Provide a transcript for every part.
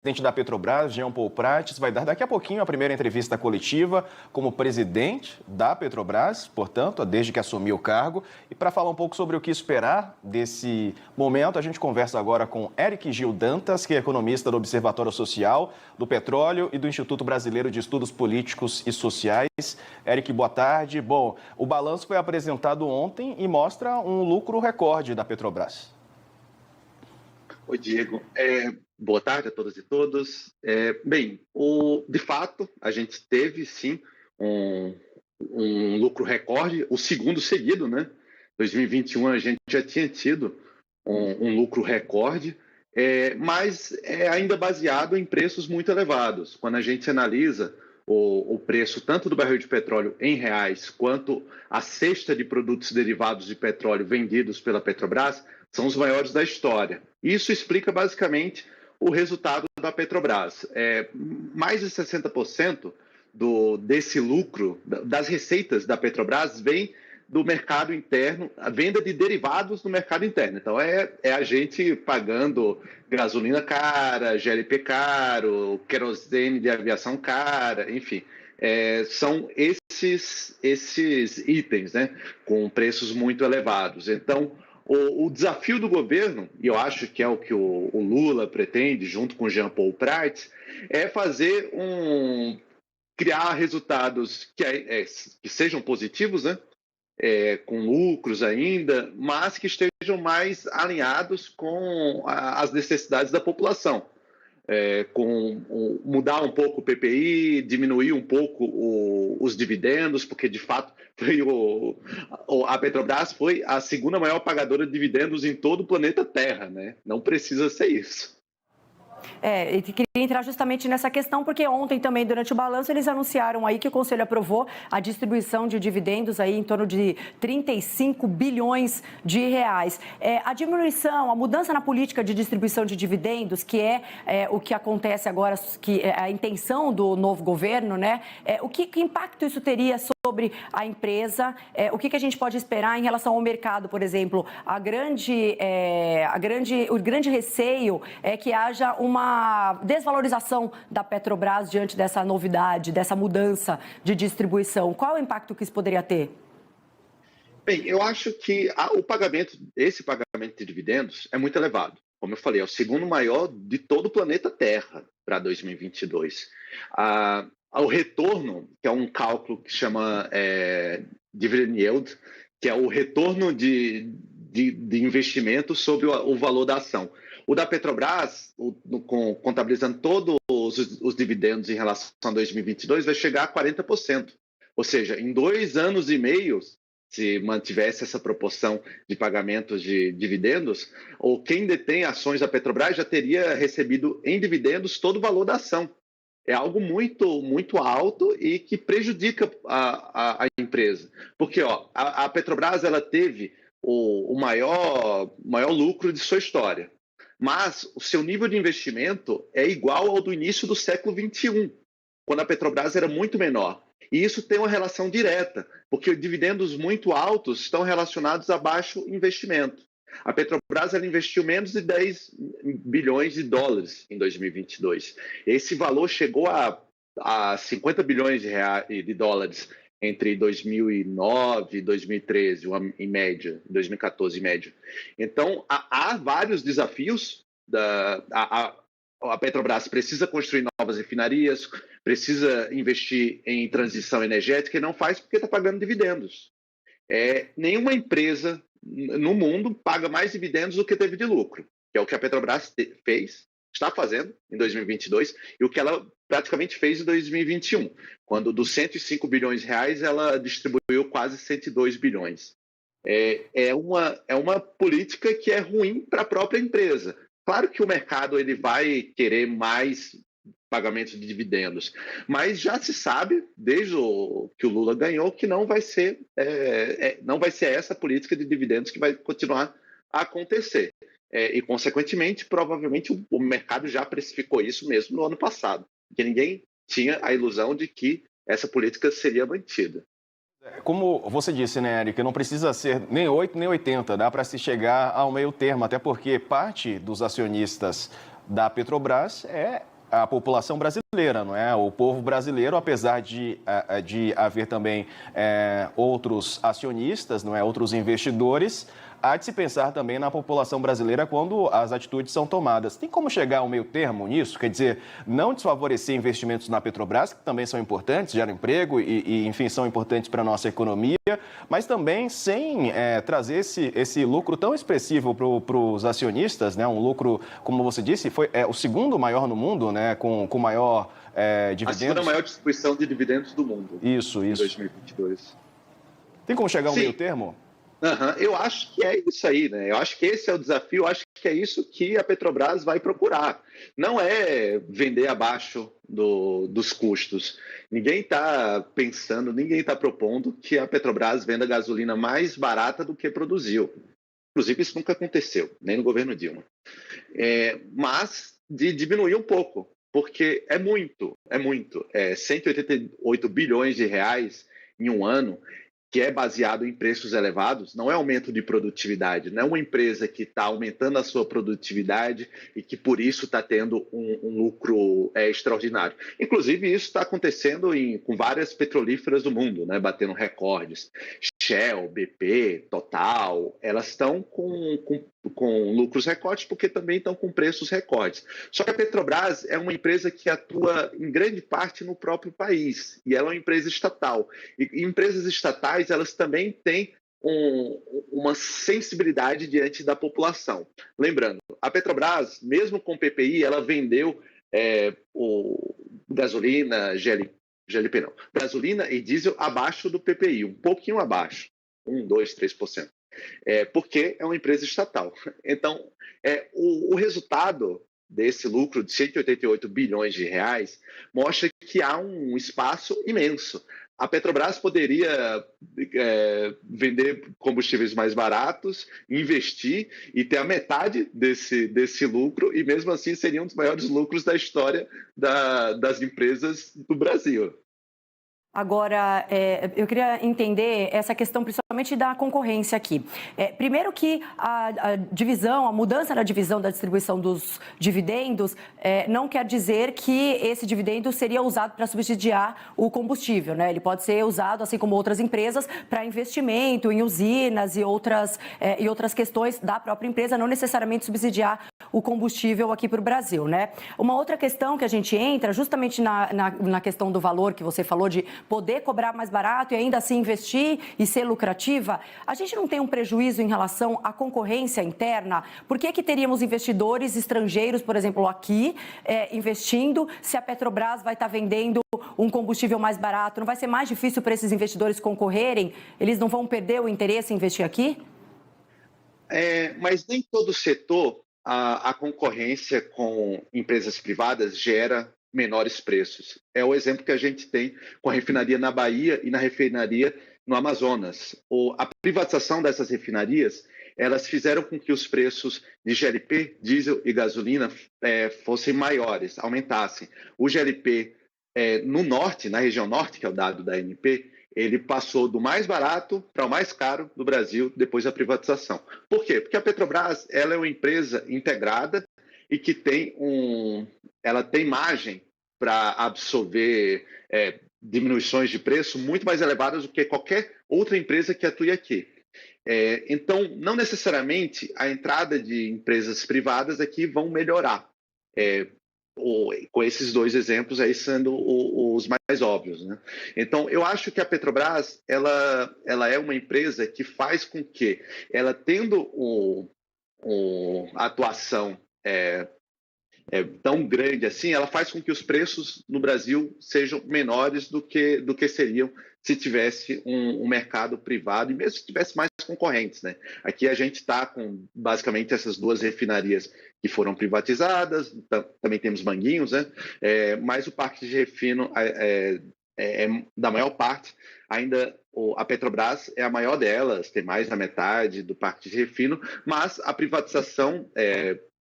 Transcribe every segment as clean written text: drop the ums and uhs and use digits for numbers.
presidente da Petrobras, Jean Paul Prats, vai dar daqui a pouquinho a primeira entrevista coletiva como presidente da Petrobras, portanto, desde que assumiu o cargo. E para falar um pouco sobre o que esperar desse momento, a gente conversa agora com Eric Gil Dantas, que é economista do Observatório Social do Petróleo e do Instituto Brasileiro de Estudos Políticos e Sociais. Eric, boa tarde. Bom, o balanço foi apresentado ontem e mostra um lucro recorde da Petrobras. Oi, Diego. Boa tarde a todas e todos. De fato, a gente teve, sim, um lucro recorde, o segundo seguido, né? 2021 a gente já tinha tido um lucro recorde, mas é ainda baseado em preços muito elevados. Quando a gente analisa o preço tanto do barril de petróleo em reais, quanto a cesta de produtos derivados de petróleo vendidos pela Petrobras, são os maiores da história. Isso explica basicamente o resultado da Petrobras. Mais de 60% desse lucro, das receitas da Petrobras, vem do mercado interno, a venda de derivados no mercado interno. Então, é a gente pagando gasolina cara, GLP caro, querosene de aviação cara, enfim. São esses itens, né, com preços muito elevados. Então, o desafio do governo, e eu acho que é o que o Lula pretende, junto com Jean Paul Prats, é criar resultados que sejam positivos, né? Com lucros ainda, mas que estejam mais alinhados com as necessidades da população. Mudar um pouco o PPI, diminuir um pouco os dividendos, porque de fato a Petrobras foi a segunda maior pagadora de dividendos em todo o planeta Terra, né? Não precisa ser isso. Eu queria entrar justamente nessa questão, porque ontem também, durante o balanço, eles anunciaram aí que o Conselho aprovou a distribuição de dividendos aí em torno de 35 bilhões de reais. A diminuição, a mudança na política de distribuição de dividendos, que é o que acontece agora, que é a intenção do novo governo, né? Que impacto isso teria sobre a empresa? O que a gente pode esperar em relação ao mercado, por exemplo? O grande receio é que haja uma desvalorização da Petrobras diante dessa novidade, dessa mudança de distribuição. Qual o impacto que isso poderia ter? Bem, eu acho que esse pagamento de dividendos é muito elevado. Como eu falei, é o segundo maior de todo o planeta Terra para 2022. O retorno, que é um cálculo que chama dividend yield, que é o retorno de investimento sobre o valor da ação. O da Petrobras, contabilizando todos os dividendos em relação a 2022, vai chegar a 40%. Ou seja, em 2 anos e meio, se mantivesse essa proporção de pagamentos de dividendos, ou quem detém ações da Petrobras já teria recebido em dividendos todo o valor da ação. É algo muito, muito alto e que prejudica a empresa. Porque a Petrobras ela teve o maior lucro de sua história. Mas o seu nível de investimento é igual ao do início do século XXI, quando a Petrobras era muito menor. E isso tem uma relação direta, porque dividendos muito altos estão relacionados a baixo investimento. A Petrobras ela investiu menos de 10 bilhões de dólares em 2022. Esse valor chegou a 50 bilhões de dólares entre 2009 e 2013, em média, 2014 em média. Então, há vários desafios. A Petrobras precisa construir novas refinarias, precisa investir em transição energética e não faz porque está pagando dividendos. Nenhuma empresa no mundo paga mais dividendos do que teve de lucro, que é o que a Petrobras está fazendo em 2022 e o que ela praticamente fez em 2021, quando dos 105 bilhões de reais ela distribuiu quase 102 bilhões. É uma política que é ruim para a própria empresa. Claro que o mercado ele vai querer mais pagamentos de dividendos, mas já se sabe, desde que o Lula ganhou, que não vai ser essa política de dividendos que vai continuar a acontecer. E, consequentemente, provavelmente o mercado já precificou isso mesmo no ano passado, porque ninguém tinha a ilusão de que essa política seria mantida. Como você disse, né, Eric, não precisa ser nem 8 nem 80, dá para se chegar ao meio termo, até porque parte dos acionistas da Petrobras é a população brasileira, não é? O povo brasileiro, apesar de haver também outros acionistas, não é? Outros investidores, há de se pensar também na população brasileira quando as atitudes são tomadas. Tem como chegar ao meio termo nisso? Quer dizer, não desfavorecer investimentos na Petrobras, que também são importantes, geram emprego e enfim, são importantes para a nossa economia, mas também sem trazer esse lucro tão expressivo para os acionistas, né? Um lucro, como você disse, foi o segundo maior no mundo, né? Com maior dividendos. A segunda maior distribuição de dividendos do mundo. Isso. Em 2022. Tem como chegar ao Sim. meio termo? Eu acho que é isso aí, né? Eu acho que esse é o desafio, eu acho que é isso que a Petrobras vai procurar. Não é vender abaixo dos custos. Ninguém está pensando, ninguém está propondo que a Petrobras venda gasolina mais barata do que produziu. Inclusive, isso nunca aconteceu, nem no governo Dilma. Mas de diminuir um pouco, porque é muito. 188 bilhões de reais em um ano, que é baseado em preços elevados, não é aumento de produtividade, não é uma empresa que está aumentando a sua produtividade e que por isso está tendo um lucro extraordinário. Inclusive, isso está acontecendo com várias petrolíferas do mundo, né, batendo recordes. Shell, BP, Total, elas estão com lucros recordes porque também estão com preços recordes. Só que a Petrobras é uma empresa que atua em grande parte no próprio país e ela é uma empresa estatal. E empresas estatais, elas também têm uma sensibilidade diante da população. Lembrando, a Petrobras, mesmo com o PPI, ela vendeu gasolina, GLP não, gasolina e diesel abaixo do PPI, um pouquinho abaixo, 1, 2, 3%. Porque é uma empresa estatal. Então, o resultado desse lucro de 188 bilhões de reais mostra que há um espaço imenso. A Petrobras poderia vender combustíveis mais baratos, investir e ter a metade desse lucro, e mesmo assim seria um dos maiores lucros da história das empresas do Brasil. Agora, eu queria entender essa questão principalmente da concorrência aqui. Primeiro que a mudança na divisão da distribuição dos dividendos não quer dizer que esse dividendo seria usado para subsidiar o combustível, né? Ele pode ser usado, assim como outras empresas, para investimento em usinas e outras questões da própria empresa, não necessariamente subsidiar o combustível aqui para o Brasil, né? Uma outra questão que a gente entra, justamente na questão do valor que você falou, de poder cobrar mais barato e ainda assim investir e ser lucrativa, a gente não tem um prejuízo em relação à concorrência interna? Por que teríamos investidores estrangeiros, por exemplo, aqui, investindo, se a Petrobras vai estar vendendo um combustível mais barato? Não vai ser mais difícil para esses investidores concorrerem? Eles não vão perder o interesse em investir aqui? Mas nem todo setor, a concorrência com empresas privadas gera menores preços. É o exemplo que a gente tem com a refinaria na Bahia e na refinaria no Amazonas. A privatização dessas refinarias, elas fizeram com que os preços de GLP, diesel e gasolina fossem maiores, aumentassem. O GLP no norte, na região norte, que é o dado da ANP, ele passou do mais barato para o mais caro do Brasil depois da privatização. Por quê? Porque a Petrobras ela é uma empresa integrada e que ela tem margem para absorver diminuições de preço muito mais elevadas do que qualquer outra empresa que atue aqui. Então, não necessariamente a entrada de empresas privadas aqui vão melhorar. Com esses dois exemplos aí sendo os mais óbvios, né? Então, eu acho que a Petrobras ela é uma empresa que faz com que ela, tendo a atuação tão grande assim, ela faz com que os preços no Brasil sejam menores do que seriam se tivesse um mercado privado e mesmo se tivesse mais concorrentes, né? Aqui a gente está com basicamente essas duas refinarias que foram privatizadas, também temos Manguinhos, né? Mas o parque de refino da maior parte, ainda a Petrobras é a maior delas, tem mais da metade do parque de refino, mas a privatização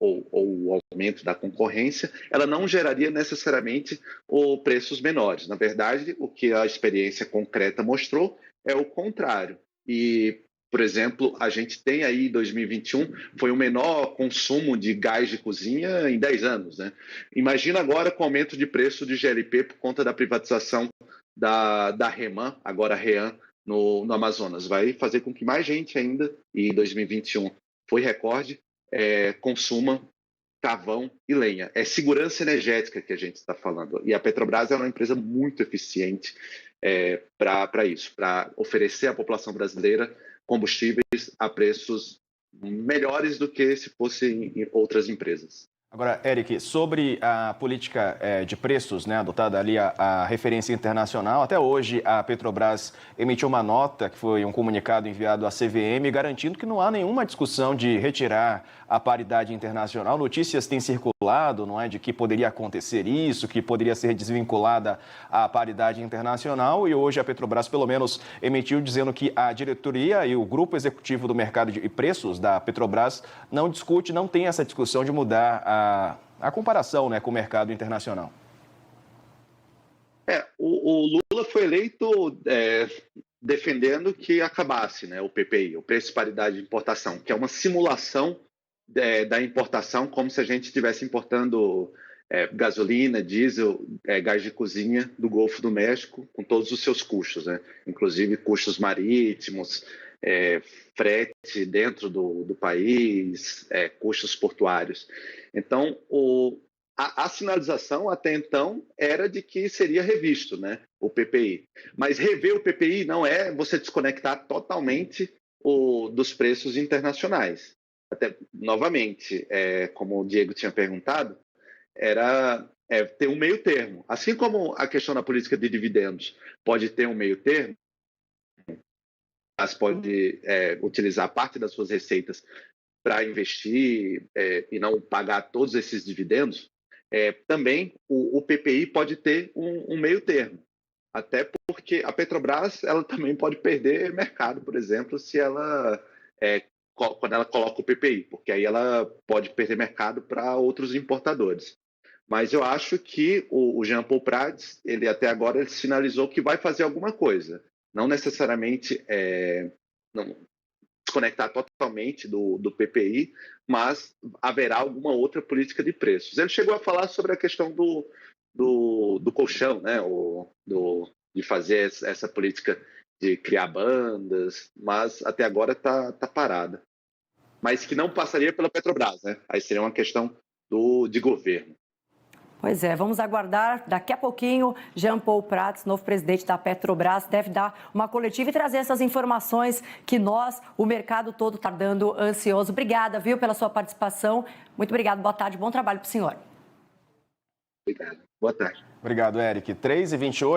ou o aumento da concorrência, ela não geraria necessariamente preços menores. Na verdade, o que a experiência concreta mostrou é o contrário. E Por exemplo, a gente tem aí em 2021, foi o menor consumo de gás de cozinha em 10 anos, né? Imagina agora com o aumento de preço de GLP por conta da privatização da REMAN, agora REAN, no Amazonas. Vai fazer com que mais gente ainda, e 2021 foi recorde, consuma carvão e lenha. É segurança energética que a gente está falando. E a Petrobras é uma empresa muito eficiente para isso, para oferecer à população brasileira combustíveis a preços melhores do que se fossem em outras empresas. Agora, Eric, sobre a política de preços, né, adotada ali a referência internacional, até hoje a Petrobras emitiu uma nota, que foi um comunicado enviado à CVM, garantindo que não há nenhuma discussão de retirar a paridade internacional. Notícias têm circulado, não é, de que poderia acontecer isso, que poderia ser desvinculada a paridade internacional, e hoje a Petrobras, pelo menos, emitiu dizendo que a diretoria e o grupo executivo do mercado de preços da Petrobras não discute, não tem essa discussão de mudar a comparação, né, com o mercado internacional. O Lula foi eleito defendendo que acabasse, né, o PPI, o preço de paridade de importação, que é uma simulação da importação, como se a gente estivesse importando gasolina, diesel, gás de cozinha do Golfo do México, com todos os seus custos, né, inclusive custos marítimos, frete dentro do país, custos portuários. Então, a sinalização até então era de que seria revisto, né, o PPI. Mas rever o PPI não é você desconectar totalmente dos preços internacionais. Até, novamente, como o Diego tinha perguntado, era ter um meio termo. Assim como a questão da política de dividendos pode ter um meio termo, pode utilizar parte das suas receitas para investir e não pagar todos esses dividendos, também o PPI pode ter um meio termo. Até porque a Petrobras ela também pode perder mercado, por exemplo, se ela quando ela coloca o PPI, porque aí ela pode perder mercado para outros importadores. Mas eu acho que o Jean Paul Prats, ele até agora ele sinalizou que vai fazer alguma coisa. Não necessariamente não desconectar totalmente do PPI, mas haverá alguma outra política de preços. Ele chegou a falar sobre a questão do colchão, né? De fazer essa política de criar bandas, mas até agora está parada. Mas que não passaria pela Petrobras, né? Aí seria uma questão de governo. Pois é, vamos aguardar. Daqui a pouquinho, Jean Paul Prats, novo presidente da Petrobras, deve dar uma coletiva e trazer essas informações que o mercado todo, está dando ansioso. Obrigada, viu, pela sua participação. Muito obrigado, boa tarde, bom trabalho para o senhor. Obrigado, boa tarde. Obrigado, Eric. 3h28.